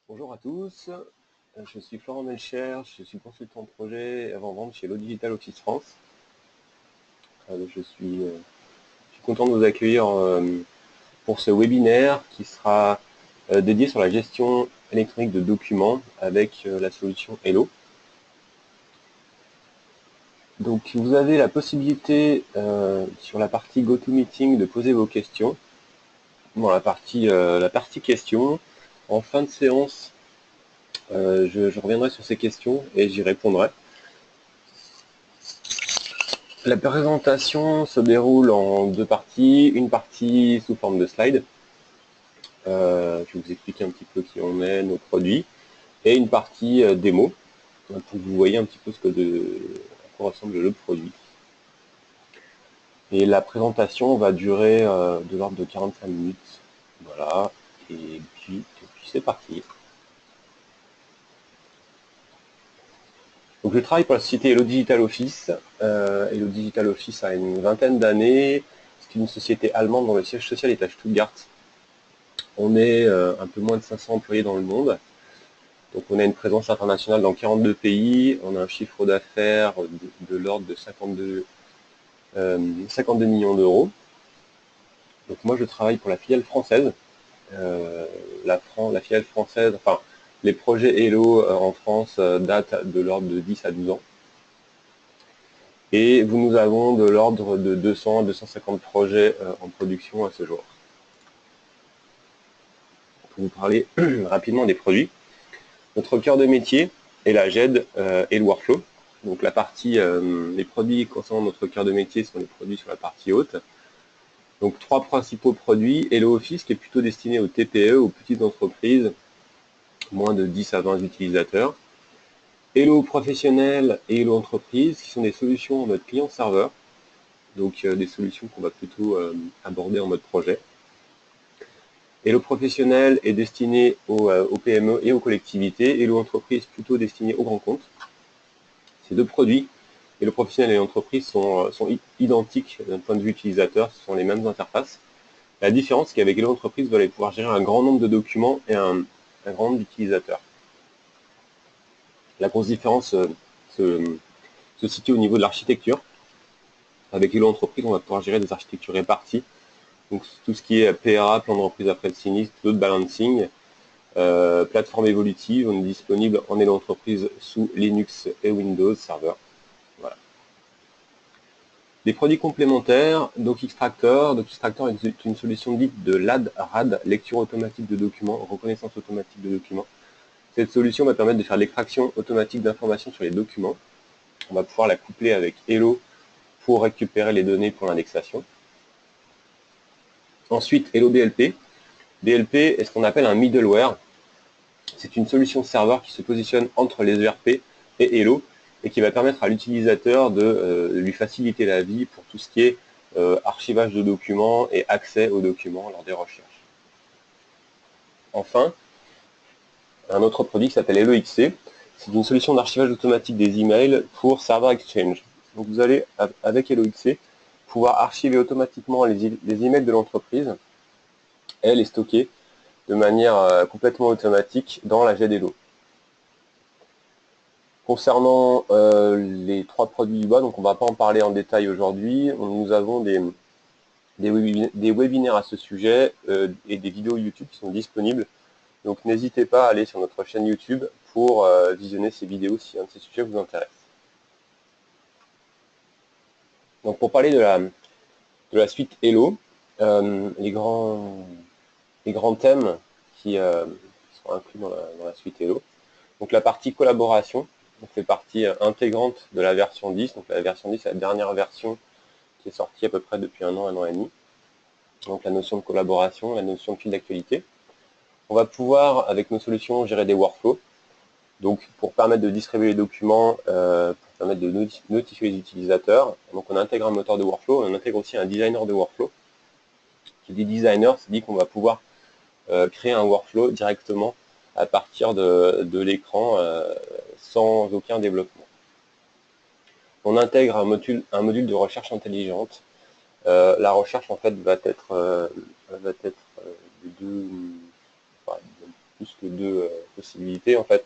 Bonjour à tous, je suis Florent Melcher, je suis consultant projet avant-vente chez Hello Digital Office France. Je suis content de vous accueillir pour ce webinaire qui sera dédié sur la gestion électronique de documents avec la solution Hello. Donc vous avez la possibilité sur la partie GoToMeeting de poser vos questions. Bon, la partie questions, en fin de séance, je reviendrai sur ces questions et j'y répondrai. La présentation se déroule en deux parties. Une partie sous forme de slide. Je vais vous expliquer un petit peu qui on est, nos produits. Et une partie démo, pour que vous voyez un petit peu à quoi ressemble le produit. Et la présentation va durer de l'ordre de 45 minutes. Voilà. Et puis c'est parti. Donc je travaille pour la société Hello Digital Office. Hello Digital Office a une vingtaine d'années. C'est une société allemande dont le siège social est à Stuttgart. On est un peu moins de 500 employés dans le monde. Donc on a une présence internationale dans 42 pays. On a un chiffre d'affaires de l'ordre de 52 millions d'euros. Donc moi je travaille pour la filiale française. La filiale française, enfin les projets Hello en France datent de l'ordre de 10 à 12 ans. Et nous avons de l'ordre de 200 à 250 projets en production à ce jour. Pour vous parler rapidement des produits, notre cœur de métier est la GED et le workflow. Donc la partie, les produits concernant notre cœur de métier sont les produits sur la partie haute. Donc trois principaux produits, Hello Office qui est plutôt destiné aux TPE, aux petites entreprises, moins de 10 à 20 utilisateurs. Hello Professionnel et Hello Entreprise qui sont des solutions en mode client-serveur, donc des solutions qu'on va plutôt aborder en mode projet. Hello Professionnel est destiné aux PME et aux collectivités, Hello Entreprise plutôt destiné aux grands comptes. Ces deux produits, Hello Professionnel et l'entreprise, sont identiques d'un point de vue utilisateur, ce sont les mêmes interfaces. La différence, c'est qu'avec Hello Entreprise, vous allez pouvoir gérer un grand nombre de documents et un grand nombre d'utilisateurs. La grosse différence se situe au niveau de l'architecture. Avec Hello Entreprise, on va pouvoir gérer des architectures réparties. Donc tout ce qui est PRA, plan de reprise après le sinistre, load balancing, plateforme évolutive, on est disponible en Hello Entreprise sous Linux et Windows Server. Voilà. Des produits complémentaires, DocXtractor. DocXtractor est une solution dite de LAD-RAD, lecture automatique de documents, reconnaissance automatique de documents. Cette solution va permettre de faire l'extraction automatique d'informations sur les documents. On va pouvoir la coupler avec Hello pour récupérer les données pour l'indexation. Ensuite, Hello DLP. DLP est ce qu'on appelle un middleware. C'est une solution serveur qui se positionne entre les ERP et Hello et qui va permettre à l'utilisateur de lui faciliter la vie pour tout ce qui est archivage de documents et accès aux documents lors des recherches. Enfin, un autre produit qui s'appelle HelloXC. C'est une solution d'archivage automatique des emails pour Server Exchange. Donc vous allez, avec HelloXC, pouvoir archiver automatiquement les emails de l'entreprise et les stocker de manière complètement automatique dans la GED Hello. Concernant les trois produits du bas, donc on ne va pas en parler en détail aujourd'hui, nous avons des webinaires à ce sujet et des vidéos YouTube qui sont disponibles. Donc n'hésitez pas à aller sur notre chaîne YouTube pour visionner ces vidéos si un de ces sujets vous intéresse. Donc pour parler de la suite Hello, les grands thèmes qui sont inclus dans la suite Hello. Donc la partie collaboration, on fait partie intégrante de la version 10. Donc la version 10 est la dernière version qui est sortie à peu près depuis un an et demi. Donc la notion de collaboration, la notion de fil d'actualité. On va pouvoir, avec nos solutions, gérer des workflows. Donc pour permettre de distribuer les documents, pour permettre de notifier les utilisateurs. Donc on intègre un moteur de workflow, on intègre aussi un designer de workflow. Qui dit designer, c'est dit qu'on va pouvoir créer un workflow directement à partir de l'écran sans aucun développement. On intègre un module de recherche intelligente. La recherche en fait va être plus que deux possibilités en fait.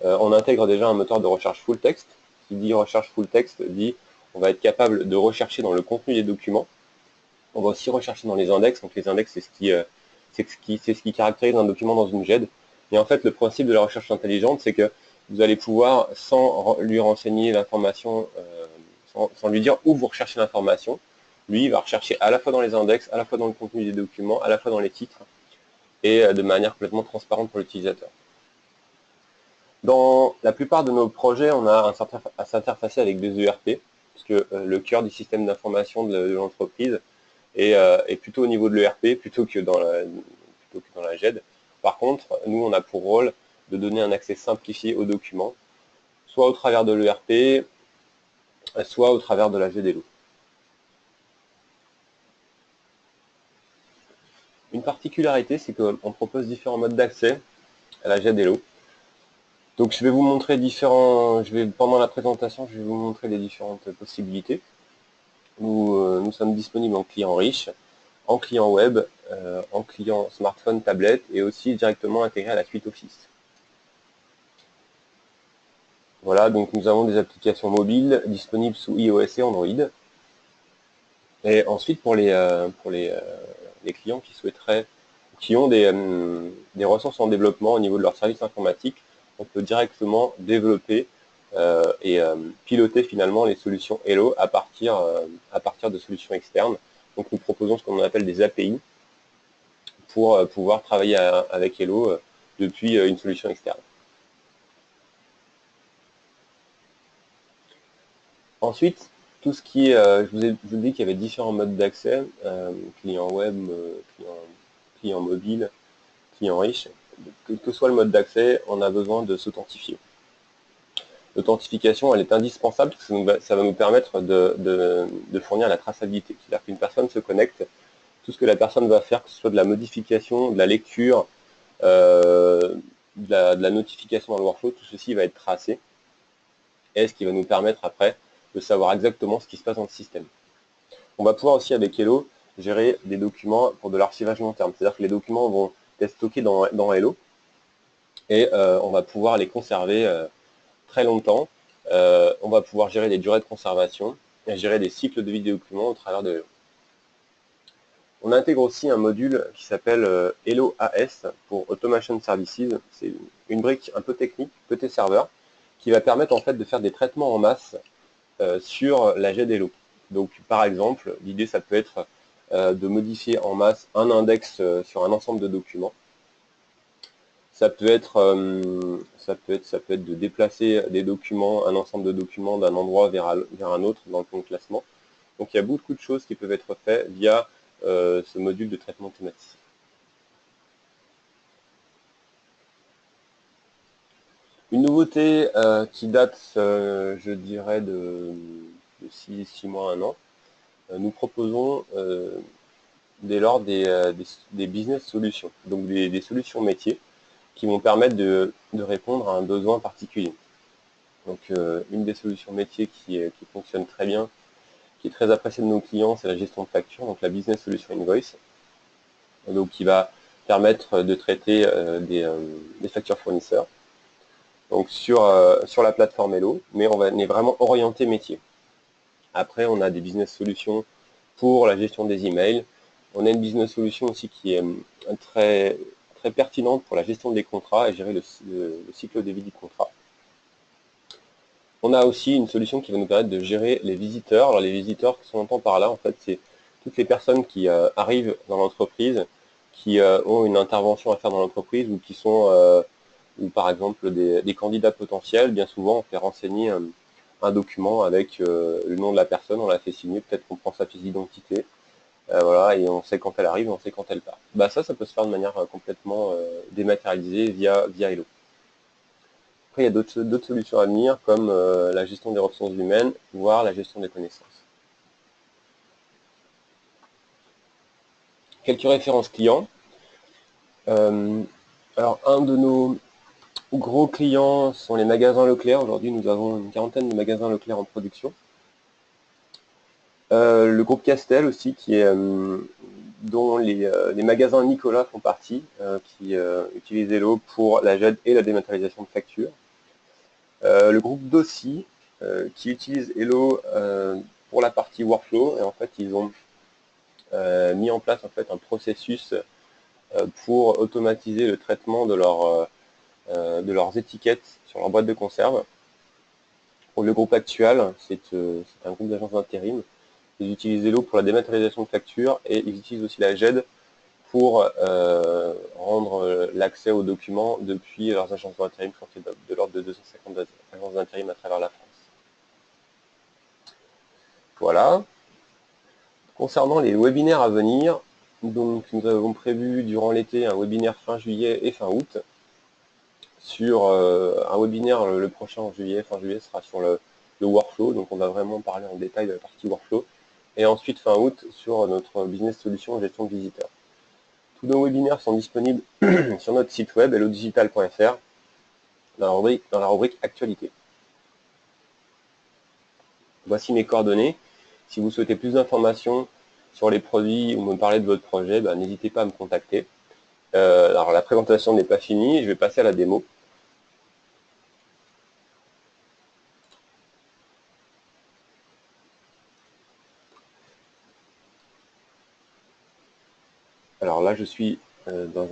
On intègre déjà un moteur de recherche full text. Qui dit recherche full text dit on va être capable de rechercher dans le contenu des documents. On va aussi rechercher dans les index. Donc les index, c'est ce qui caractérise un document dans une GED. Et en fait, le principe de la recherche intelligente, c'est que vous allez pouvoir, sans lui renseigner l'information, sans lui dire où vous recherchez l'information, lui, il va rechercher à la fois dans les index, à la fois dans le contenu des documents, à la fois dans les titres, et de manière complètement transparente pour l'utilisateur. Dans la plupart de nos projets, on a à s'interfacer avec des ERP, puisque le cœur du système d'information de l'entreprise est plutôt au niveau de l'ERP plutôt que dans la GED. Par contre, nous, on a pour rôle de donner un accès simplifié aux documents, soit au travers de l'ERP, soit au travers de la GEDELO. Une particularité, c'est qu'on propose différents modes d'accès à la GEDELO. Donc je vais vous montrer pendant la présentation, je vais vous montrer les différentes possibilités. Nous sommes disponibles en client riche, en client web, en client smartphone, tablette et aussi directement intégré à la suite Office. Voilà, donc nous avons des applications mobiles disponibles sous iOS et Android. Et ensuite, pour les clients qui souhaiteraient, qui ont des ressources en développement au niveau de leur service informatique, on peut directement développer et piloter finalement les solutions Hello à partir de solutions externes. Donc nous proposons ce qu'on appelle des API pour pouvoir travailler avec Hello depuis une solution externe. Ensuite, tout ce qui est, je vous ai dit qu'il y avait différents modes d'accès, client web, client mobile, client riche. Quel que soit le mode d'accès, on a besoin de s'authentifier. L'authentification, elle est indispensable parce que ça va nous permettre de fournir la traçabilité. C'est-à-dire qu'une personne se connecte, tout ce que la personne va faire, que ce soit de la modification, de la lecture, de la notification dans le workflow, tout ceci va être tracé. Et ce qui va nous permettre après de savoir exactement ce qui se passe dans le système. On va pouvoir aussi avec Hello gérer des documents pour de l'archivage long terme. C'est-à-dire que les documents vont être stockés dans Hello et on va pouvoir les conserver très longtemps. On va pouvoir gérer des durées de conservation et gérer des cycles de vie des documents au travers de Hello. On intègre aussi un module qui s'appelle Hello AS pour Automation Services. C'est une brique un peu technique côté serveur qui va permettre en fait de faire des traitements en masse sur la GEDELO. Donc par exemple, l'idée ça peut être de modifier en masse un index sur un ensemble de documents. Ça peut être de déplacer des documents, un ensemble de documents d'un endroit vers un autre dans le plan de classement. Donc il y a beaucoup de choses qui peuvent être faites via ce module de traitement automatisé. Une nouveauté qui date, je dirais, de 6 mois à 1 an, nous proposons dès lors des business solutions, donc des solutions métiers qui vont permettre de répondre à un besoin particulier. Donc une des solutions métiers qui fonctionne très bien, qui est très appréciée de nos clients, c'est la gestion de factures, donc la business solution invoice, donc qui va permettre de traiter des factures fournisseurs. Donc sur la plateforme Hello, mais on est vraiment orienté métier. Après, on a des business solutions pour la gestion des emails. On a une business solution aussi qui est très, très pertinente pour la gestion des contrats et gérer le cycle de vie du contrat. On a aussi une solution qui va nous permettre de gérer les visiteurs. Alors les visiteurs, qu'est-ce qu'on entend par là? En fait, c'est toutes les personnes qui arrivent dans l'entreprise, qui ont une intervention à faire dans l'entreprise ou qui sont, ou par exemple des candidats potentiels. Bien souvent, on fait renseigner un document avec le nom de la personne, on la fait signer, peut-être qu'on prend sa pièce d'identité, voilà, et on sait quand elle arrive, on sait quand elle part. Bah ça peut se faire de manière complètement dématérialisée via Hello. Après, il y a d'autres solutions à venir, comme la gestion des ressources humaines, voire la gestion des connaissances. Quelques références clients. Alors, un de nos gros clients sont les magasins Leclerc. Aujourd'hui, nous avons une quarantaine de magasins Leclerc en production. Le groupe Castel aussi, qui est dont les magasins Nicolas font partie, qui utilisent Hello pour la GED et la dématérialisation de factures. Le groupe Dossi, qui utilise Hello pour la partie workflow, et en fait ils ont mis en place en fait un processus pour automatiser le traitement de leurs étiquettes sur leur boîte de conserve. Pour le groupe Actual, c'est un groupe d'agences d'intérim. Ils utilisent Hello pour la dématérialisation de factures et ils utilisent aussi la GED pour rendre l'accès aux documents depuis leurs agences d'intérim. Je crois qu'il y a de l'ordre de 250 agences d'intérim à travers la France. Voilà. Concernant les webinaires à venir, donc nous avons prévu durant l'été un webinaire fin juillet et fin août. Sur un webinaire, le prochain en juillet, fin juillet, sera sur le workflow, donc on va vraiment parler en détail de la partie workflow. Et ensuite, fin août, sur notre business solution gestion de visiteurs. Tous nos webinaires sont disponibles sur notre site web hellodigital.fr dans la rubrique actualité. Voici mes coordonnées. Si vous souhaitez plus d'informations sur les produits ou me parler de votre projet, n'hésitez pas à me contacter. Alors la présentation n'est pas finie, je vais passer à la démo. Alors là, je suis dans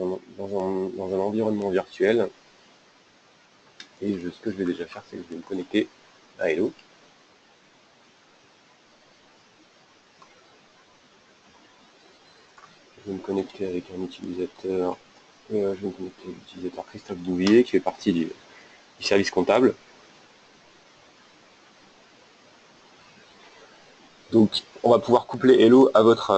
un environnement virtuel. Et ce que je vais déjà faire, c'est que je vais me connecter à Hello. Je vais me connecter avec un utilisateur. Je vais me connecter avec l'utilisateur Christophe Bouvier, qui fait partie du service comptable. Donc, on va pouvoir coupler Hello à votre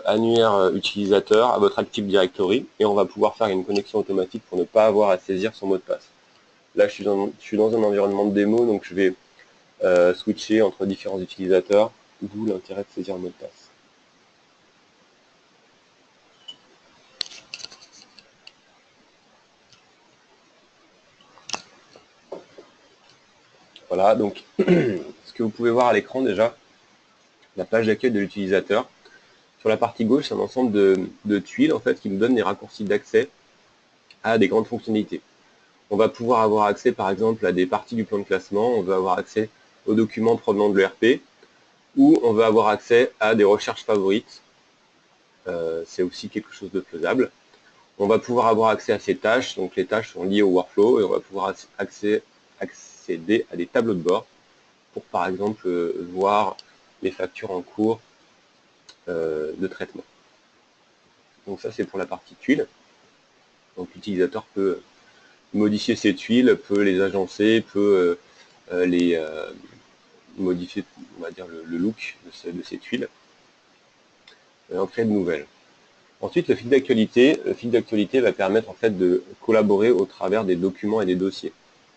annuaire utilisateur, à votre Active Directory, et on va pouvoir faire une connexion automatique pour ne pas avoir à saisir son mot de passe. Là, je suis dans un environnement de démo, donc je vais switcher entre différents utilisateurs, d'où l'intérêt de saisir le mot de passe. Voilà, donc ce que vous pouvez voir à l'écran déjà, la page d'accueil de l'utilisateur. Sur la partie gauche, c'est un ensemble de tuiles en fait, qui nous donnent des raccourcis d'accès à des grandes fonctionnalités. On va pouvoir avoir accès par exemple à des parties du plan de classement, on va avoir accès aux documents provenant de l'ERP, ou on va avoir accès à des recherches favorites. C'est aussi quelque chose de faisable. On va pouvoir avoir accès à ces tâches, donc les tâches sont liées au workflow, et on va pouvoir accéder à des tableaux de bord pour par exemple voir les factures en cours de traitement. Donc ça c'est pour la partie tuiles. Donc l'utilisateur peut modifier ces tuiles, peut les agencer, peut les modifier, on va dire, le look de ces tuiles et en créer de nouvelles. Ensuite, le fil d'actualité va permettre en fait de collaborer au travers des documents et des dossiers.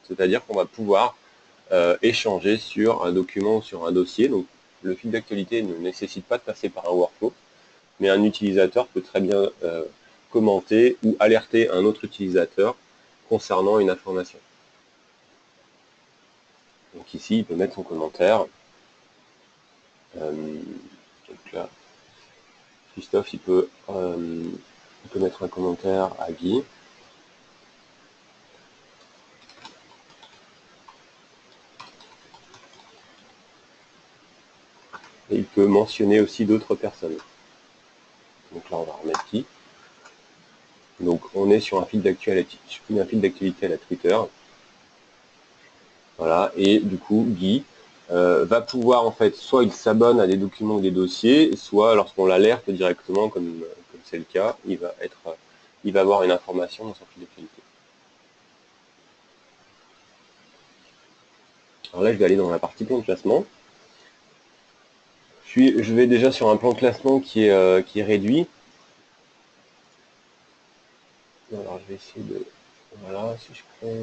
C'est-à-dire qu'on va pouvoir échanger sur un document ou sur un dossier. Donc, le fil d'actualité ne nécessite pas de passer par un workflow, mais un utilisateur peut très bien commenter ou alerter un autre utilisateur concernant une information. Donc ici, il peut mettre son commentaire. Donc là, Christophe, il peut mettre un commentaire à Guy. Et il peut mentionner aussi d'autres personnes. Donc là, on va remettre Guy. Donc on est sur un fil d'actualité à la Twitter. Voilà, et du coup, Guy va pouvoir, en fait, soit il s'abonne à des documents ou des dossiers, soit lorsqu'on l'alerte directement, comme c'est le cas, il va avoir une information dans son fil d'actualité. Alors là, je vais aller dans la partie plan de classement. Je vais déjà sur un plan de classement qui est réduit. Alors je vais essayer de... Voilà, si je prends...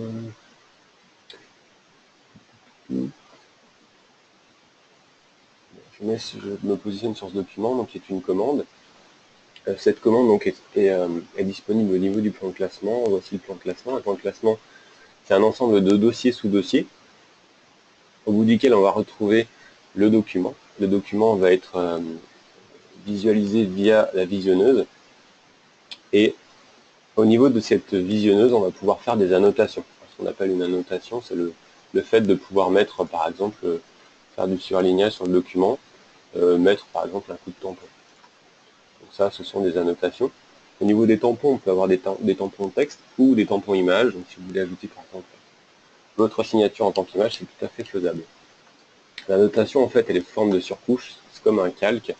Je me positionne sur ce document, donc qui est une commande. Cette commande donc, est disponible au niveau du plan de classement. Voici le plan de classement. Le plan de classement, c'est un ensemble de dossiers sous dossiers, au bout duquel on va retrouver le document. Le document va être visualisé via la visionneuse. Et au niveau de cette visionneuse, on va pouvoir faire des annotations. Ce qu'on appelle une annotation, c'est le fait de pouvoir mettre, par exemple, faire du surlignage sur le document, mettre par exemple un coup de tampon. Donc ça, ce sont des annotations. Au niveau des tampons, on peut avoir des tampons texte ou des tampons images. Donc si vous voulez ajouter par exemple votre signature en tant qu'image, c'est tout à fait faisable. La notation, en fait, elle est sous forme de surcouche, c'est comme un calque.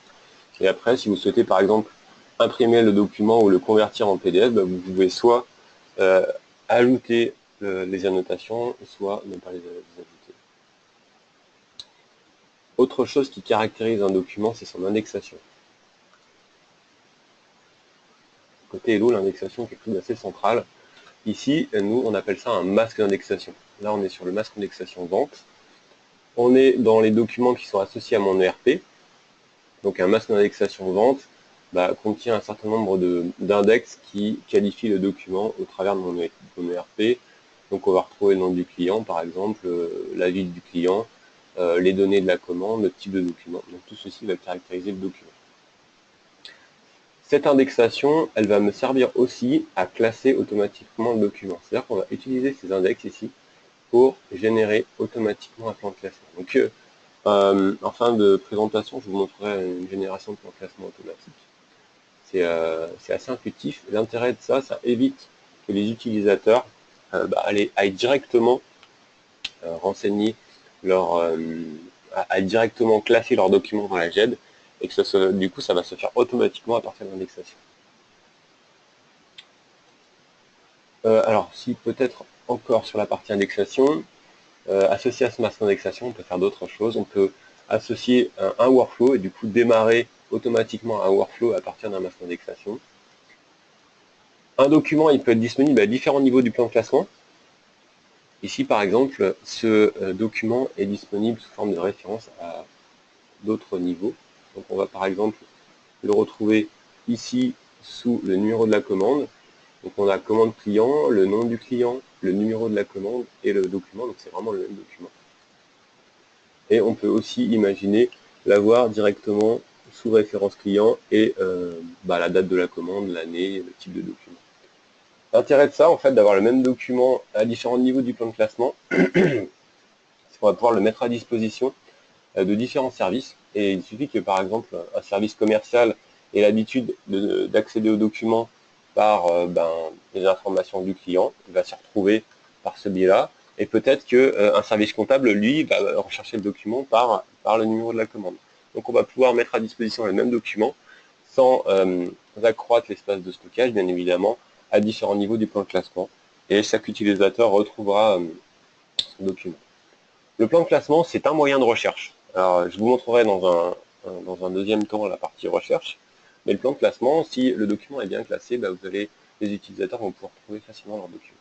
Et après, si vous souhaitez, par exemple, imprimer le document ou le convertir en PDF, vous pouvez soit ajouter les annotations, soit ne pas les ajouter. Autre chose qui caractérise un document, c'est son indexation. Côté Hello, l'indexation est quelque chose d'assez central. Ici, nous, on appelle ça un masque d'indexation. Là, on est sur le masque d'indexation vente. On est dans les documents qui sont associés à mon ERP. Donc un masque d'indexation vente contient un certain nombre d'index qui qualifient le document au travers de mon ERP. Donc on va retrouver le nom du client, par exemple, la ville du client, les données de la commande, le type de document. Donc tout ceci va caractériser le document. Cette indexation, elle va me servir aussi à classer automatiquement le document. C'est-à-dire qu'on va utiliser ces index ici pour générer automatiquement un plan de classement. Donc, en fin de présentation, je vous montrerai une génération de plan de classement automatique. C'est assez intuitif. L'intérêt de ça, ça évite que les utilisateurs aillent directement renseigner aillent directement classer leurs documents dans la GED, et que du coup, ça va se faire automatiquement à partir de l'indexation. Alors, si peut-être encore sur la partie indexation, associé à ce masque d'indexation, on peut faire d'autres choses. On peut associer un workflow et du coup démarrer automatiquement un workflow à partir d'un masque d'indexation. Un document, il peut être disponible à différents niveaux du plan de classement. Ici, par exemple, ce document est disponible sous forme de référence à d'autres niveaux. Donc, on va par exemple le retrouver ici sous le numéro de la commande. Donc, on a commande client, le nom du client, le numéro de la commande et le document. Donc, c'est vraiment le même document. Et on peut aussi imaginer l'avoir directement sous référence client et la date de la commande, l'année, le type de document. L'intérêt de ça, en fait, d'avoir le même document à différents niveaux du plan de classement, c'est qu'on va pouvoir le mettre à disposition de différents services. Et il suffit que, par exemple, un service commercial ait l'habitude d'accéder aux documents par les informations du client, il va s'y retrouver par ce biais-là. Et peut-être qu'un service comptable, lui, va rechercher le document par le numéro de la commande. Donc on va pouvoir mettre à disposition les mêmes documents sans accroître l'espace de stockage, bien évidemment, à différents niveaux du plan de classement. Et chaque utilisateur retrouvera son document. Le plan de classement, c'est un moyen de recherche. Alors, je vous montrerai dans un deuxième temps la partie recherche. Mais le plan de classement, si le document est bien classé, les utilisateurs vont pouvoir trouver facilement leur document.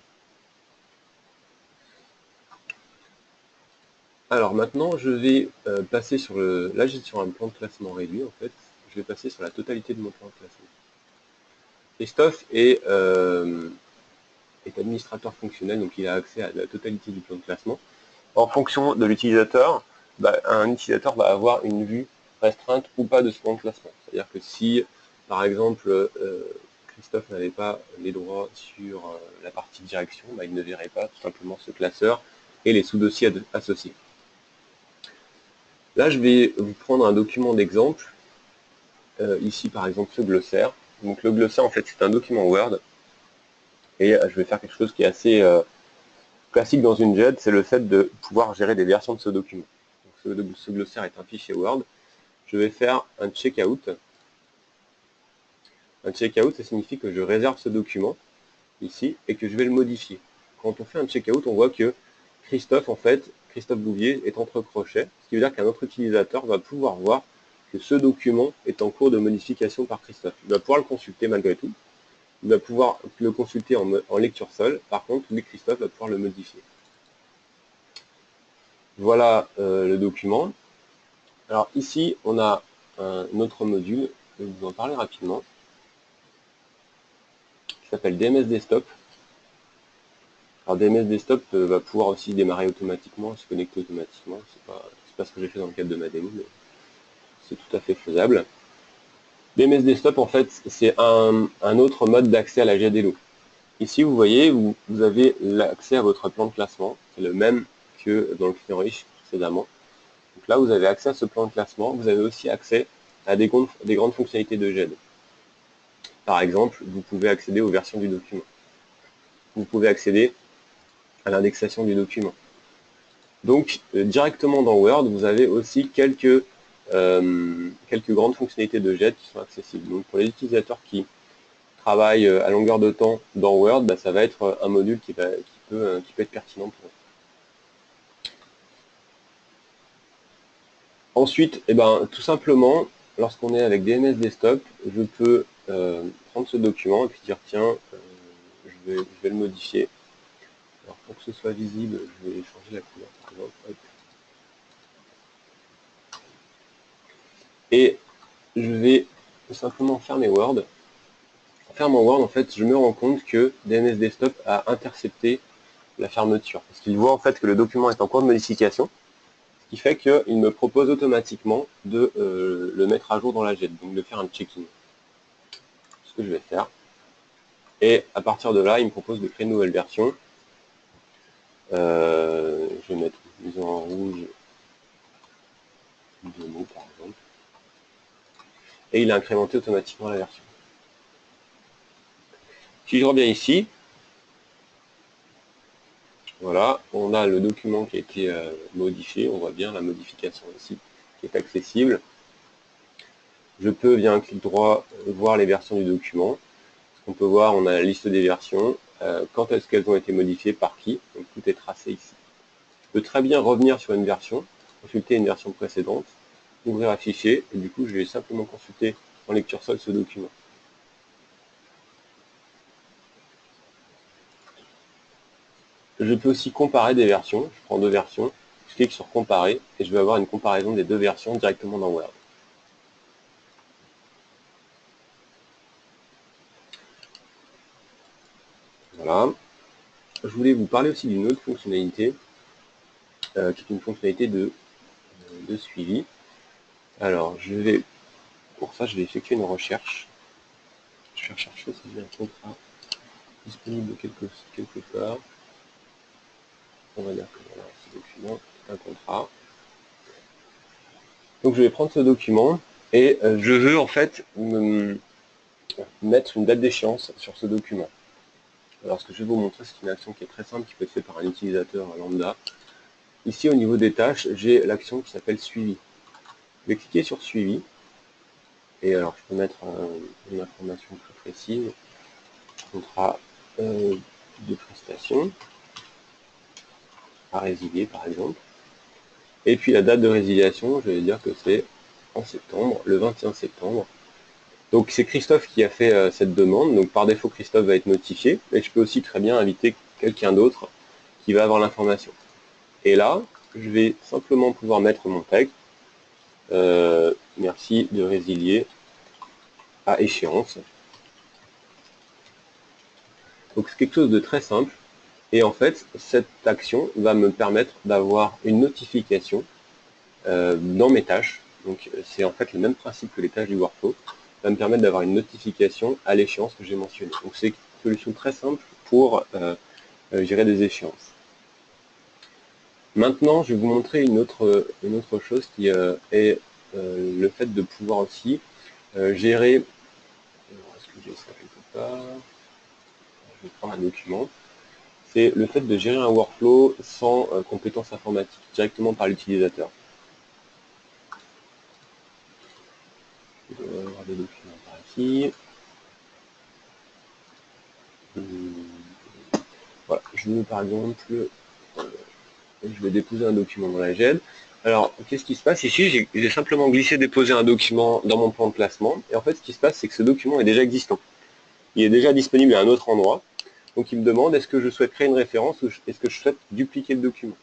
Alors maintenant, je vais passer sur là, j'ai sur un plan de classement réduit, en fait. Je vais passer sur la totalité de mon plan de classement. Christophe est administrateur fonctionnel, donc il a accès à la totalité du plan de classement. En fonction de l'utilisateur, un utilisateur va avoir une vue restreinte ou pas de ce plan de classement. C'est-à-dire que si, par exemple, Christophe n'avait pas les droits sur la partie direction, il ne verrait pas tout simplement ce classeur et les sous-dossiers associés. Là, je vais vous prendre un document d'exemple. Ici, par exemple, ce glossaire. Donc, le glossaire, en fait, c'est un document Word. Et je vais faire quelque chose qui est assez classique dans une GED, c'est le fait de pouvoir gérer des versions de ce document. Donc, ce glossaire est un fichier Word. Je vais faire un checkout. Un checkout, ça signifie que je réserve ce document ici et que je vais le modifier. Quand on fait un checkout, on voit que Christophe, en fait, Christophe Bouvier est entre crochets, ce qui veut dire qu'un autre utilisateur va pouvoir voir que ce document est en cours de modification par Christophe. Il va pouvoir le consulter malgré tout. Il va pouvoir le consulter en lecture seule. Par contre, lui, Christophe, va pouvoir le modifier. Voilà le document. Alors ici, on a un autre module, je vais vous en parler rapidement, qui s'appelle DMS Desktop. Alors DMS Desktop va pouvoir aussi démarrer automatiquement, se connecter automatiquement. C'est pas ce que j'ai fait dans le cadre de ma démo, mais c'est tout à fait faisable. DMS Desktop, en fait, c'est un autre mode d'accès à la GDLO. Ici, vous voyez, vous avez l'accès à votre plan de classement. C'est le même que dans le client riche précédemment. Donc là, vous avez accès à ce plan de classement. Vous avez aussi accès à des grandes fonctionnalités de GED. Par exemple, vous pouvez accéder aux versions du document. Vous pouvez accéder à l'indexation du document. Donc, directement dans Word, vous avez aussi quelques grandes fonctionnalités de GED qui sont accessibles. Donc, pour les utilisateurs qui travaillent à longueur de temps dans Word, bah, ça va être un module qui peut être pertinent pour eux. Ensuite, tout simplement, lorsqu'on est avec DMS Desktop, je peux prendre ce document et puis dire tiens, je vais le modifier. Alors pour que ce soit visible, je vais changer la couleur par exemple. Hop. Et je vais tout simplement fermer Word. En fermant Word, en fait, je me rends compte que DMS Desktop a intercepté la fermeture. Parce qu'il voit en fait que le document est en cours de modification, ce qui fait qu'il me propose automatiquement de le mettre à jour dans la GED, donc de faire un check-in. Ce que je vais faire. Et à partir de là, il me propose de créer une nouvelle version. Je vais mettre une mise en rouge de mots par exemple. Et il a incrémenté automatiquement la version. Si je reviens ici, voilà, on a le document qui a été modifié. On voit bien la modification ici qui est accessible. Je peux, via un clic droit, voir les versions du document. On peut voir, on a la liste des versions, quand est-ce qu'elles ont été modifiées, par qui, donc tout est tracé ici. Je peux très bien revenir sur une version, consulter une version précédente, ouvrir un fichier, et du coup je vais simplement consulter en lecture seule ce document. Je peux aussi comparer des versions, je prends deux versions, je clique sur comparer, et je vais avoir une comparaison des deux versions directement dans Word. Voilà. Je voulais vous parler aussi d'une autre fonctionnalité, qui est une fonctionnalité de suivi. Alors, pour ça, je vais effectuer une recherche. Je vais rechercher si j'ai un contrat disponible quelque part. On va dire que voilà, ce document est un contrat. Donc, je vais prendre ce document et je veux en fait mettre une date d'échéance sur ce document. Alors, ce que je vais vous montrer, c'est une action qui est très simple, qui peut être faite par un utilisateur lambda. Ici, au niveau des tâches, j'ai l'action qui s'appelle suivi. Je vais cliquer sur suivi. Et alors, je peux mettre une information très précise. Contrat de prestation à résilier, par exemple. Et puis la date de résiliation, je vais dire que c'est en septembre, le 21 septembre. Donc c'est Christophe qui a fait cette demande, donc par défaut Christophe va être notifié, et je peux aussi très bien inviter quelqu'un d'autre qui va avoir l'information. Et là, je vais simplement pouvoir mettre mon texte, merci de résilier à échéance. Donc c'est quelque chose de très simple, et en fait, cette action va me permettre d'avoir une notification dans mes tâches. Donc c'est en fait le même principe que les tâches du workflow, va me permettre d'avoir une notification à l'échéance que j'ai mentionnée. Donc c'est une solution très simple pour gérer des échéances. Maintenant, je vais vous montrer une autre chose qui est le fait de pouvoir aussi gérer. Est-ce que j'ai ça quelque part? Je vais prendre un document. C'est le fait de gérer un workflow sans compétences informatiques, directement par l'utilisateur. Je dois avoir des documents par ici. Voilà, je veux par exemple, je vais déposer un document dans la GED. Alors, qu'est-ce qui se passe ici? J'ai simplement glissé déposer un document dans mon plan de classement. Et en fait, ce qui se passe, c'est que ce document est déjà existant. Il est déjà disponible à un autre endroit. Donc, il me demande est-ce que je souhaite créer une référence ou est-ce que je souhaite dupliquer le document.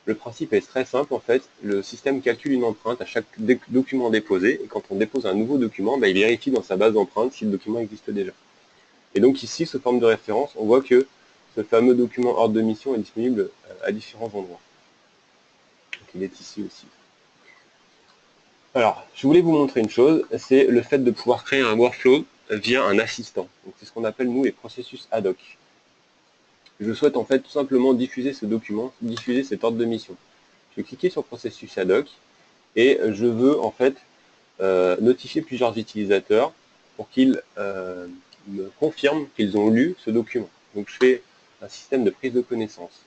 Le principe est très simple, en fait. Le système calcule une empreinte à chaque document déposé. Et quand on dépose un nouveau document, il vérifie dans sa base d'empreintes si le document existe déjà. Et donc ici, sous forme de référence, on voit que ce fameux document ordre de mission est disponible à différents endroits. Donc il est ici aussi. Alors, je voulais vous montrer une chose, c'est le fait de pouvoir créer un workflow via un assistant. Donc, c'est ce qu'on appelle, nous, les processus ad hoc. Je souhaite en fait tout simplement diffuser ce document, diffuser cet ordre de mission. Je vais cliquer sur processus ad hoc et je veux en fait notifier plusieurs utilisateurs pour qu'ils me confirment qu'ils ont lu ce document. Donc je fais un système de prise de connaissance.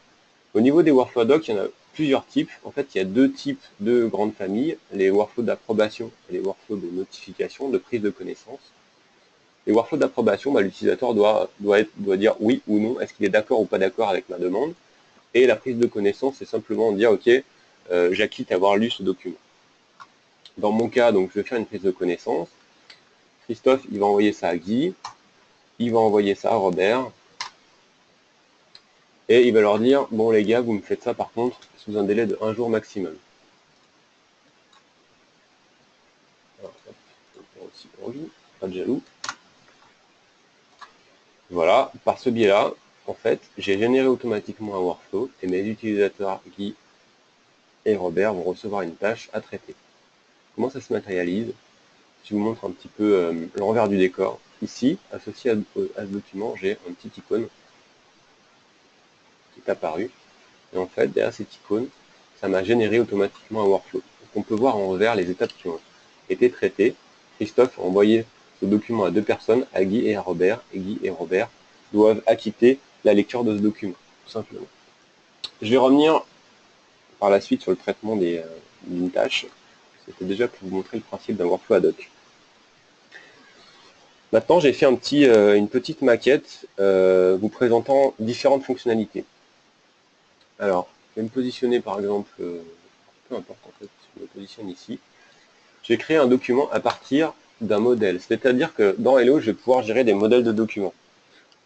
Au niveau des workflows ad hoc, il y en a plusieurs types. En fait, il y a deux types de grandes familles, les workflows d'approbation et les workflows de notification, de prise de connaissance. Les workflows d'approbation, l'utilisateur doit dire oui ou non, est-ce qu'il est d'accord ou pas d'accord avec ma demande. Et la prise de connaissance, c'est simplement dire ok, j'acquitte avoir lu ce document. Dans mon cas, donc, je vais faire une prise de connaissance. Christophe, il va envoyer ça à Guy, il va envoyer ça à Robert, et il va leur dire, bon les gars, vous me faites ça par contre sous un délai de 1 jour maximum. Alors, aussi pour lui, pas de jaloux. Voilà, par ce biais-là, en fait, j'ai généré automatiquement un workflow, et mes utilisateurs Guy et Robert vont recevoir une tâche à traiter. Comment ça se matérialise? Je vous montre un petit peu l'envers du décor. Ici, associé à ce document, j'ai un petit icône qui est apparu. Et en fait, derrière cette icône, ça m'a généré automatiquement un workflow. Donc on peut voir en vert les étapes qui ont été traitées. Christophe a envoyé ce document à 2 personnes, à Guy et à Robert, et Guy et Robert doivent acquitter la lecture de ce document, tout simplement. Je vais revenir par la suite sur le traitement d'une tâche. C'était déjà pour vous montrer le principe d'un workflow ad hoc. Maintenant, j'ai fait une petite maquette vous présentant différentes fonctionnalités. Alors, je vais me positionner par exemple, peu importe en fait, je me positionne ici. Je vais créer un document à partir d'un modèle. C'est-à-dire que dans Hello, je vais pouvoir gérer des modèles de documents.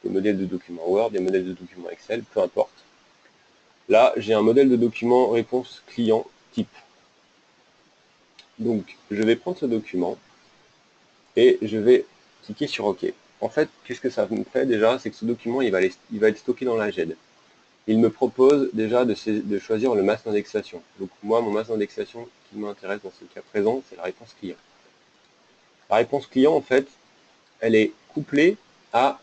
Des modèles de documents Word, des modèles de documents Excel, peu importe. Là, j'ai un modèle de document réponse client type. Donc, je vais prendre ce document et je vais cliquer sur OK. En fait, qu'est-ce que ça me fait déjà? C'est que ce document, il va être stocké dans la GED. Il me propose déjà de choisir le masque d'indexation. Donc moi, mon masque d'indexation qui m'intéresse dans ce cas présent, c'est la réponse client. La réponse client, en fait, elle est couplée à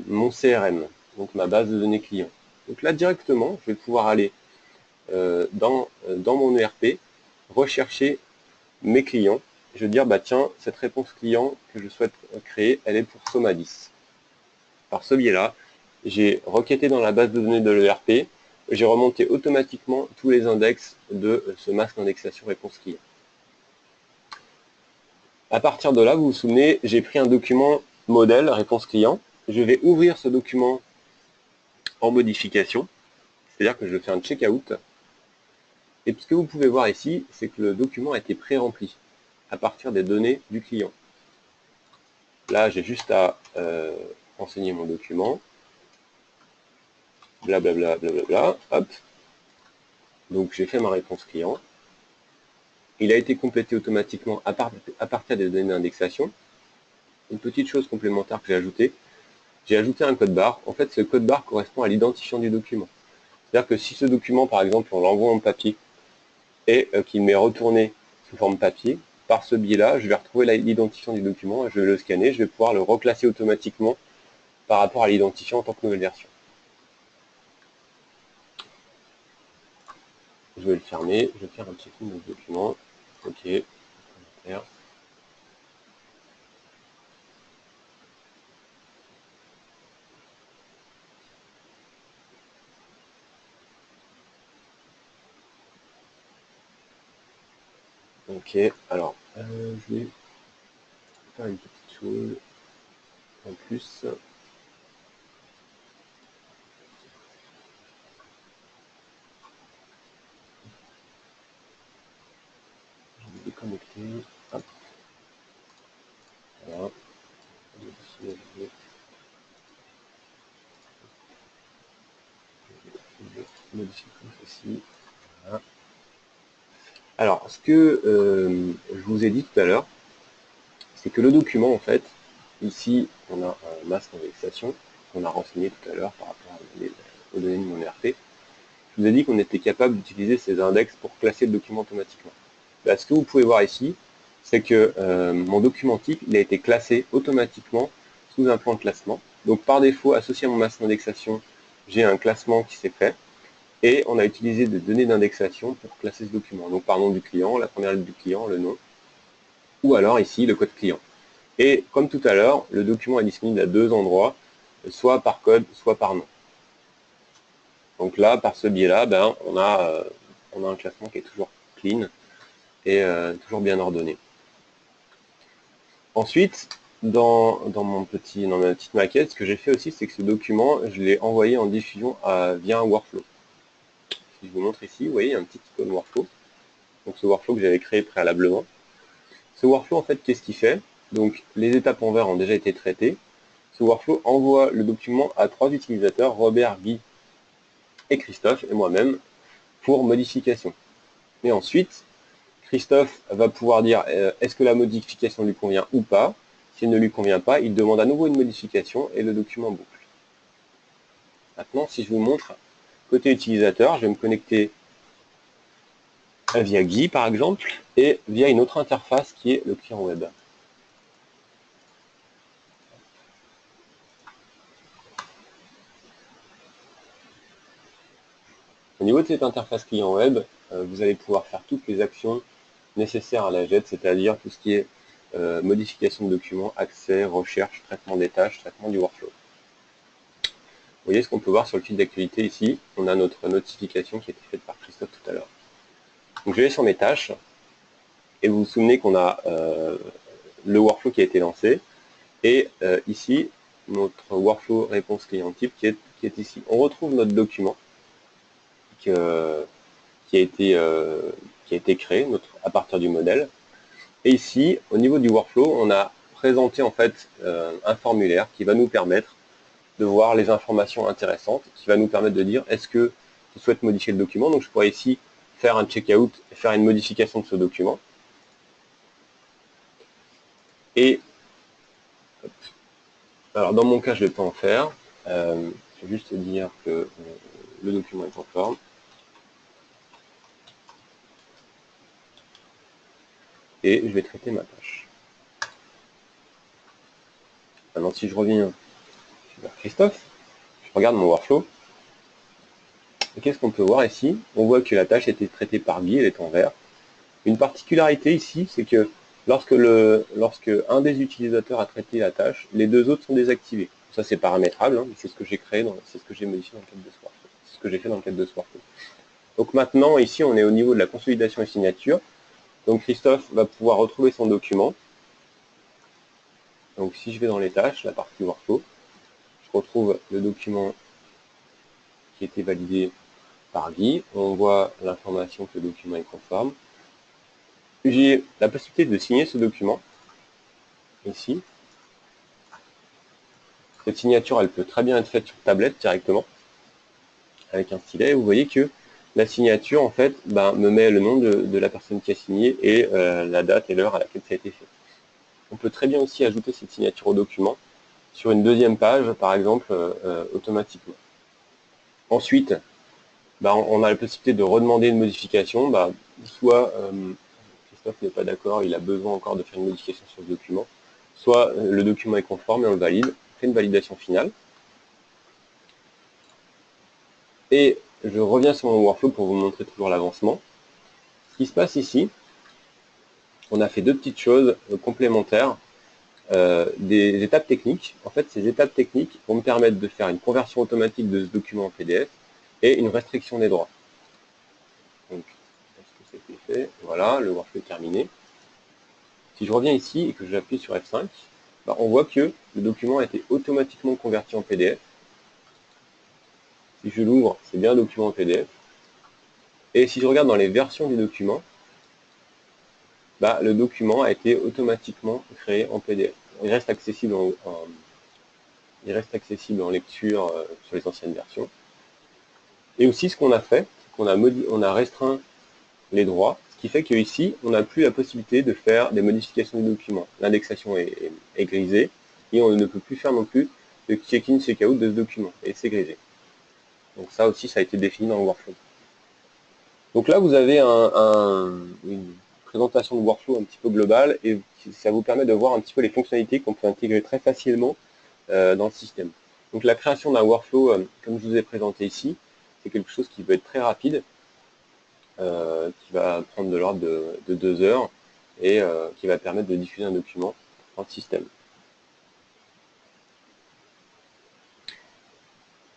mon CRM, donc ma base de données client. Donc là, directement, je vais pouvoir aller dans mon ERP, rechercher mes clients. Je vais dire, bah tiens, cette réponse client que je souhaite créer, elle est pour Somadis. Par ce biais-là, j'ai requêté dans la base de données de l'ERP, j'ai remonté automatiquement tous les index de ce masque d'indexation réponse client. À partir de là, vous vous souvenez, j'ai pris un document modèle réponse client. Je vais ouvrir ce document en modification, c'est-à-dire que je fais un checkout. Et ce que vous pouvez voir ici, c'est que le document a été pré-rempli à partir des données du client. Là, j'ai juste à renseigner mon document, blablabla, blablabla, hop. Donc j'ai fait ma réponse client. Il a été complété automatiquement à partir des données d'indexation. Une petite chose complémentaire que j'ai ajouté un code barre. En fait, ce code barre correspond à l'identifiant du document. C'est-à-dire que si ce document, par exemple, on l'envoie en papier et qu'il m'est retourné sous forme papier, par ce biais-là, je vais retrouver l'identifiant du document, je vais le scanner, je vais pouvoir le reclasser automatiquement par rapport à l'identifiant en tant que nouvelle version. Je vais le fermer, je vais faire un check-in de ce document. OK. Ok, alors, je vais faire une petite chose en plus. Je vais me déconnecter. Hop. Voilà. Modifier comme ceci. Voilà. Alors, ce que je vous ai dit tout à l'heure, c'est que le document, en fait, ici, on a un masque d'indexation qu'on a renseigné tout à l'heure par rapport aux données de mon ERP. Je vous ai dit qu'on était capable d'utiliser ces index pour classer le document automatiquement. Là, ce que vous pouvez voir ici, c'est que mon document type, il a été classé automatiquement sous un plan de classement. Donc par défaut, associé à mon masse d'indexation, j'ai un classement qui s'est fait. Et on a utilisé des données d'indexation pour classer ce document. Donc par nom du client, la première lettre du client, le nom, ou alors ici le code client. Et comme tout à l'heure, le document est disponible à deux endroits, soit par code, soit par nom. Donc là, par ce biais-là, ben, on a un classement qui est toujours clean et toujours bien ordonné. Ensuite, dans ma petite maquette, ce que j'ai fait aussi, c'est que ce document, je l'ai envoyé en diffusion via un workflow. Si je vous montre ici, vous voyez, il y a un petit icône workflow. Donc ce workflow que j'avais créé préalablement. Ce workflow, en fait, qu'est-ce qu'il fait? Donc les étapes en vert ont déjà été traitées. Ce workflow envoie le document à trois utilisateurs, Robert, Guy et Christophe, et moi-même, pour modification. Et ensuite, Christophe va pouvoir dire est-ce que la modification lui convient ou pas. S'il ne lui convient pas, il demande à nouveau une modification et le document boucle. Maintenant, si je vous montre, côté utilisateur, je vais me connecter via Guy, par exemple, et via une autre interface qui est le client web. Au niveau de cette interface client web, vous allez pouvoir faire toutes les actions nécessaires à la JET, c'est-à-dire tout ce qui est modification de documents, accès, recherche, traitement des tâches, traitement du workflow. Vous voyez ce qu'on peut voir sur le fil d'actualité ici, on a notre notification qui a été faite par Christophe tout à l'heure. Donc je vais sur mes tâches, et vous vous souvenez qu'on a le workflow qui a été lancé, et ici, notre workflow réponse client type qui est ici. On retrouve notre document qui a été créé à partir du modèle. Et ici, au niveau du workflow, on a présenté en fait un formulaire qui va nous permettre de voir les informations intéressantes, qui va nous permettre de dire est-ce que je souhaite modifier le document. Donc je pourrais ici faire un checkout et faire une modification de ce document. Et alors dans mon cas, je ne vais pas en faire. Je vais juste dire que le document est conforme. Et je vais traiter ma tâche. Maintenant, si je reviens vers Christophe, je regarde mon workflow. Et qu'est-ce qu'on peut voir ici? On voit que la tâche a été traitée par Guy, elle est en vert. Une particularité ici, c'est que lorsque un des utilisateurs a traité la tâche, les deux autres sont désactivés. Ça c'est paramétrable, hein, c'est ce que j'ai créé, c'est ce que j'ai modifié dans le cadre de ce workflow. C'est ce que j'ai fait dans le cadre de ce workflow. Donc maintenant, ici, on est au niveau de la consolidation et signature. Donc Christophe va pouvoir retrouver son document. Donc si je vais dans les tâches, la partie workflow, je retrouve le document qui a été validé par Guy. On voit l'information que le document est conforme. J'ai la possibilité de signer ce document, ici. Cette signature, elle peut très bien être faite sur tablette directement, avec un stylet. Vous voyez que la signature, en fait, me met le nom de la personne qui a signé et la date et l'heure à laquelle ça a été fait. On peut très bien aussi ajouter cette signature au document sur une deuxième page, par exemple, automatiquement. Ensuite, on a la possibilité de redemander une modification. Soit Christophe n'est pas d'accord, il a besoin encore de faire une modification sur ce document, soit le document est conforme et on le valide, on fait une validation finale. Et je reviens sur mon workflow pour vous montrer toujours l'avancement. Ce qui se passe ici, on a fait deux petites choses complémentaires, des étapes techniques. En fait, ces étapes techniques vont me permettre de faire une conversion automatique de ce document en PDF et une restriction des droits. Donc, est-ce que c'était fait? Voilà, le workflow est terminé. Si je reviens ici et que j'appuie sur F5, on voit que le document a été automatiquement converti en PDF. Si je l'ouvre, c'est bien un document en PDF. Et si je regarde dans les versions du document, le document a été automatiquement créé en PDF. Il reste accessible en lecture sur les anciennes versions. Et aussi, ce qu'on a fait, c'est qu'on a restreint les droits, ce qui fait qu'ici, on n'a plus la possibilité de faire des modifications du document. L'indexation est grisée, et on ne peut plus faire non plus de check-in, check-out de ce document, et c'est grisé. Donc ça aussi, ça a été défini dans le workflow. Donc là, vous avez une présentation de workflow un petit peu globale et ça vous permet de voir un petit peu les fonctionnalités qu'on peut intégrer très facilement dans le système. Donc la création d'un workflow, comme je vous ai présenté ici, c'est quelque chose qui peut être très rapide, qui va prendre de l'ordre de 2 heures et qui va permettre de diffuser un document dans le système.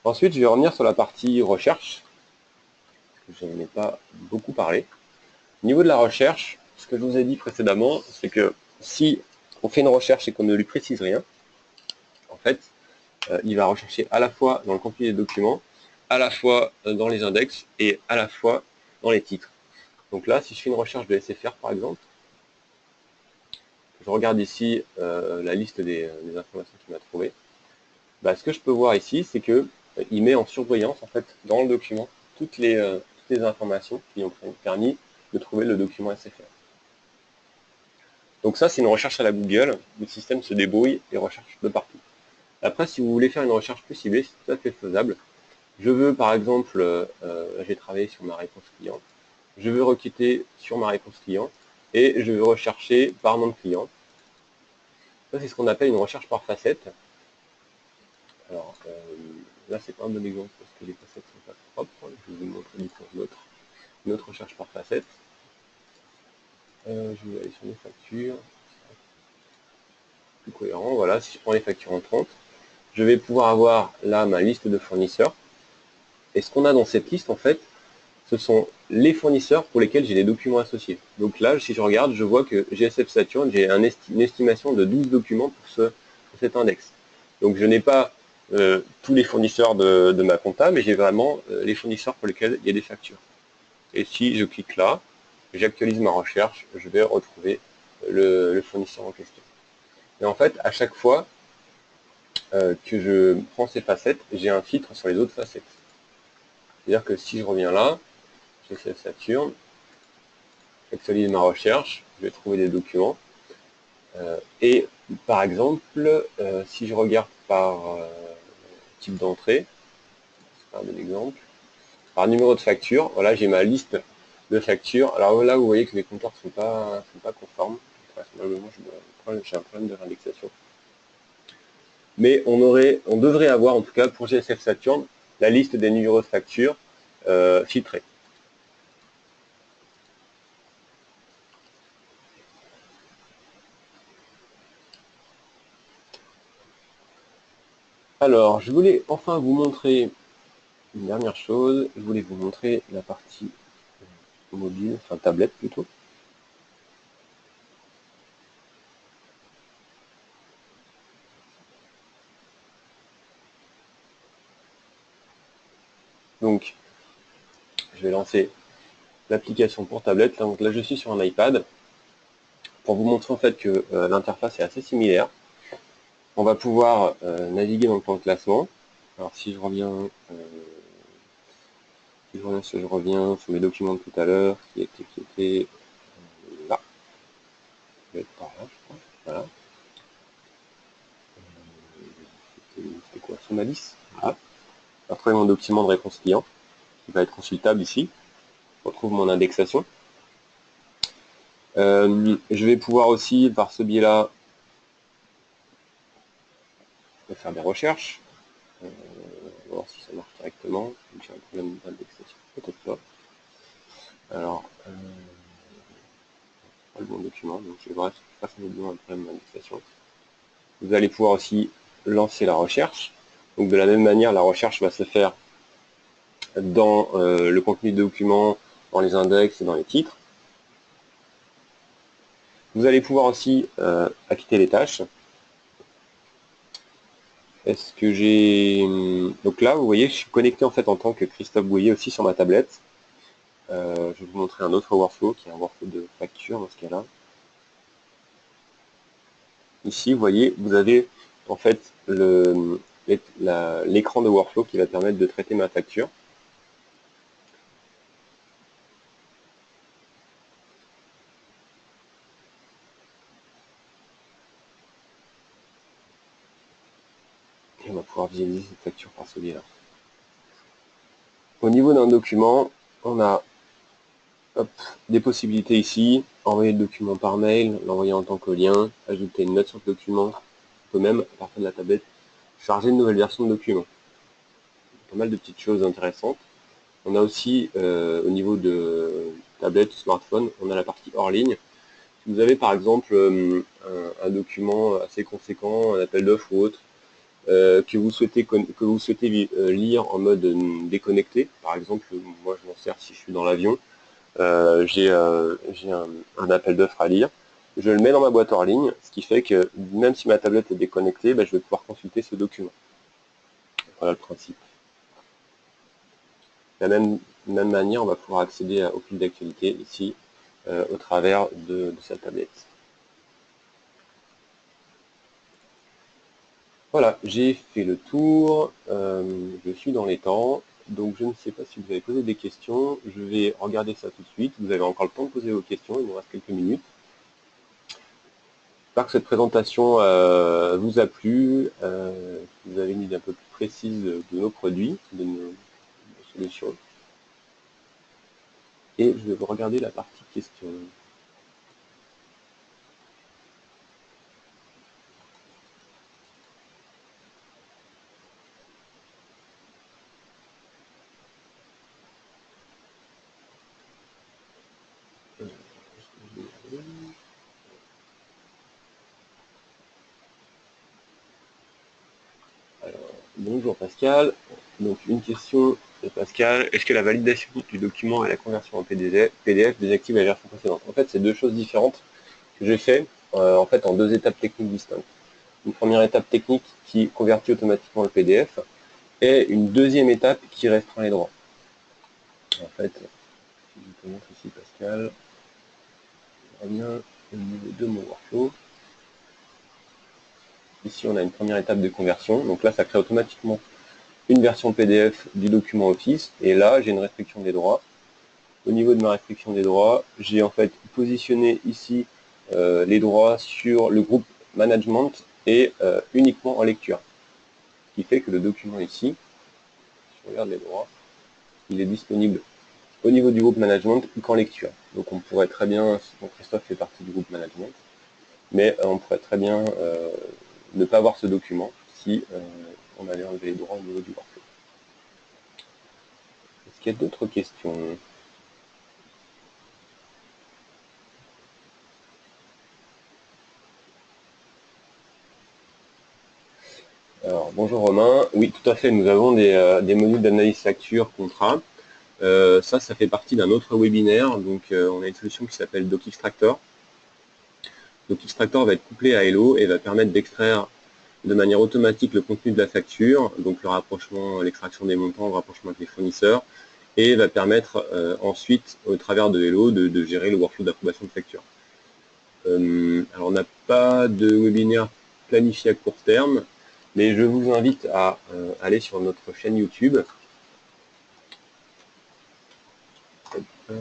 Ensuite, je vais revenir sur la partie recherche, que je n'en ai pas beaucoup parlé. Au niveau de la recherche, ce que je vous ai dit précédemment, c'est que si on fait une recherche et qu'on ne lui précise rien, en fait, il va rechercher à la fois dans le contenu des documents, à la fois dans les index et à la fois dans les titres. Donc là, si je fais une recherche de SFR par exemple, je regarde ici la liste des informations qu'il m'a trouvées. Bah, ce que je peux voir ici, c'est que il met en surbrillance en fait dans le document toutes les informations qui ont permis de trouver le document SFR. Donc ça, c'est une recherche à la Google. Le système se débrouille et recherche de partout. Après, si vous voulez faire une recherche plus ciblée, c'est tout à fait faisable. Je veux, par exemple, j'ai travaillé sur ma réponse client. Je veux requêter sur ma réponse client et je veux rechercher par nom de client. Ça, c'est ce qu'on appelle une recherche par facette. Alors, là, c'est pas un bon exemple parce que les facettes sont pas propres. Je vais vous montrer du coup une autre recherche par facette. Je vais aller sur mes factures. Plus cohérent. Voilà, si je prends les factures entrantes, je vais pouvoir avoir là ma liste de fournisseurs. Et ce qu'on a dans cette liste, en fait, ce sont les fournisseurs pour lesquels j'ai des documents associés. Donc là, si je regarde, je vois que GSF Saturn, j'ai une estimation de 12 documents pour cet index. Donc je n'ai pas tous les fournisseurs de ma compta, mais j'ai vraiment les fournisseurs pour lesquels il y a des factures. Et si je clique là, j'actualise ma recherche, je vais retrouver le fournisseur en question. Et en fait, à chaque fois que je prends ces facettes, j'ai un filtre sur les autres facettes. C'est-à-dire que si je reviens là, GSF Saturn, j'actualise ma recherche, je vais trouver des documents. Et par exemple, si je regarde par type d'entrée, c'est un bon exemple, par numéro de facture, voilà, j'ai ma liste de factures. Alors là, vous voyez que mes compteurs ne sont pas conformes. J'ai un problème de réindexation. Mais on devrait avoir, en tout cas pour GSF Saturn, la liste des numéros de facture filtrés. Alors, je voulais enfin vous montrer une dernière chose. Je voulais vous montrer la partie mobile, enfin tablette plutôt. Donc, je vais lancer l'application pour tablette. Donc là, je suis sur un iPad pour vous montrer en fait que l'interface est assez similaire. On va pouvoir naviguer dans le plan de classement. Alors si je reviens, sur mes documents de tout à l'heure, qui était là. Je vais être par là, je crois. Voilà. C'était quoi? Sur ma liste. Voilà. Je vais retrouver mon document de réponse client, qui va être consultable ici. Je retrouve mon indexation. Je vais pouvoir aussi, par ce biais-là, faire des recherches. On va voir si ça marche directement. J'ai un problème d'indexation. Peut-être pas. Alors, pas le bon document, donc je vais voir si facilement un problème d'indexation. Vous allez pouvoir aussi lancer la recherche. Donc de la même manière, la recherche va se faire dans le contenu du document, dans les index et dans les titres. Vous allez pouvoir aussi acquitter les tâches. Est-ce que j'ai... Donc là, vous voyez, je suis connecté en fait en tant que Christophe Bouillet aussi sur ma tablette. Je vais vous montrer un autre workflow, qui est un workflow de facture dans ce cas-là. Ici, vous voyez, vous avez en fait l'écran de workflow qui va permettre de traiter ma facture. Et on va pouvoir visualiser cette facture par ce biais-là. Au niveau d'un document, on a Hop, des possibilités ici, envoyer le document par mail, l'envoyer en tant que lien, ajouter une note sur le document. On peut même, à partir de la tablette, charger une nouvelle version de document. Pas mal de petites choses intéressantes. On a aussi, au niveau de tablette ou smartphone, on a la partie hors ligne. Si vous avez par exemple un document assez conséquent, un appel d'offres ou autre, que vous souhaitez lire en mode déconnecté, par exemple, moi je m'en sers si je suis dans l'avion, j'ai un appel d'offres à lire, je le mets dans ma boîte hors ligne, ce qui fait que même si ma tablette est déconnectée, je vais pouvoir consulter ce document. Voilà le principe. De la même manière, on va pouvoir accéder au fil d'actualité ici, au travers de sa tablette. Voilà, j'ai fait le tour, je suis dans les temps, donc je ne sais pas si vous avez posé des questions, je vais regarder ça tout de suite, vous avez encore le temps de poser vos questions, il nous reste quelques minutes. J'espère que cette présentation vous a plu, que vous avez une idée un peu plus précise de nos produits, de nos solutions. Et je vais vous regarder la partie questions. Alors, bonjour Pascal. Donc une question de Pascal. Est-ce que la validation du document et la conversion en PDF désactive la version précédente? En fait, c'est deux choses différentes que j'ai fait en fait en deux étapes techniques distinctes. Une première étape technique qui convertit automatiquement le PDF et une deuxième étape qui restreint les droits. En fait, je te montre ici Pascal. Je reviens au niveau de mon workflow. Ici, on a une première étape de conversion. Donc là, ça crée automatiquement une version PDF du document Office. Et là, j'ai une restriction des droits. Au niveau de ma restriction des droits, j'ai en fait positionné ici les droits sur le groupe Management et uniquement en lecture. Ce qui fait que le document ici, si on regarde les droits, il est disponible au niveau du groupe Management qu'en lecture. Donc on pourrait très bien, bon, Christophe fait partie du groupe Management, mais on pourrait très bien ne pas voir ce document si on avait enlevé les droits au niveau du workflow. Est-ce qu'il y a d'autres questions? Alors, bonjour Romain. Oui, tout à fait, nous avons des modules d'analyse facture contrat. Ça fait partie d'un autre webinaire. Donc, on a une solution qui s'appelle DocXtractor. DocXtractor va être couplé à Hello et va permettre d'extraire de manière automatique le contenu de la facture, donc le rapprochement, l'extraction des montants, le rapprochement avec les fournisseurs, et va permettre ensuite, au travers de Hello, de gérer le workflow d'approbation de facture. Alors, on n'a pas de webinaire planifié à court terme, mais je vous invite à aller sur notre chaîne YouTube. Sur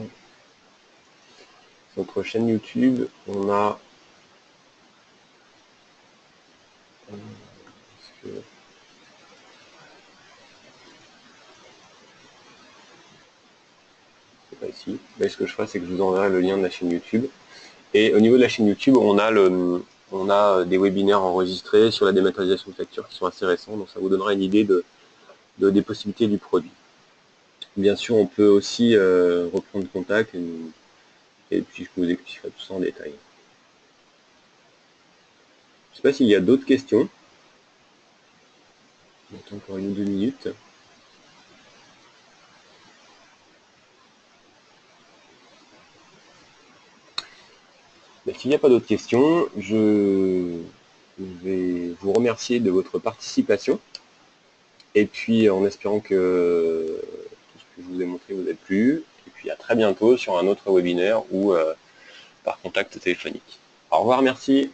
notre chaîne YouTube, on a... C'est pas ici. Mais ce que je ferai, c'est que je vous enverrai le lien de la chaîne YouTube. Et au niveau de la chaîne YouTube, on a des webinaires enregistrés sur la dématérialisation de factures qui sont assez récents, donc ça vous donnera une idée des possibilités du produit. Bien sûr, on peut aussi reprendre contact et puis je vous expliquerai tout ça en détail. Je ne sais pas s'il y a d'autres questions. On attend encore 1 ou 2 minutes. S'il n'y a pas d'autres questions, je vais vous remercier de votre participation. Et puis en espérant que tout ce que je vous ai montré vous a plu. Et puis à très bientôt sur un autre webinaire ou par contact téléphonique. Au revoir, merci.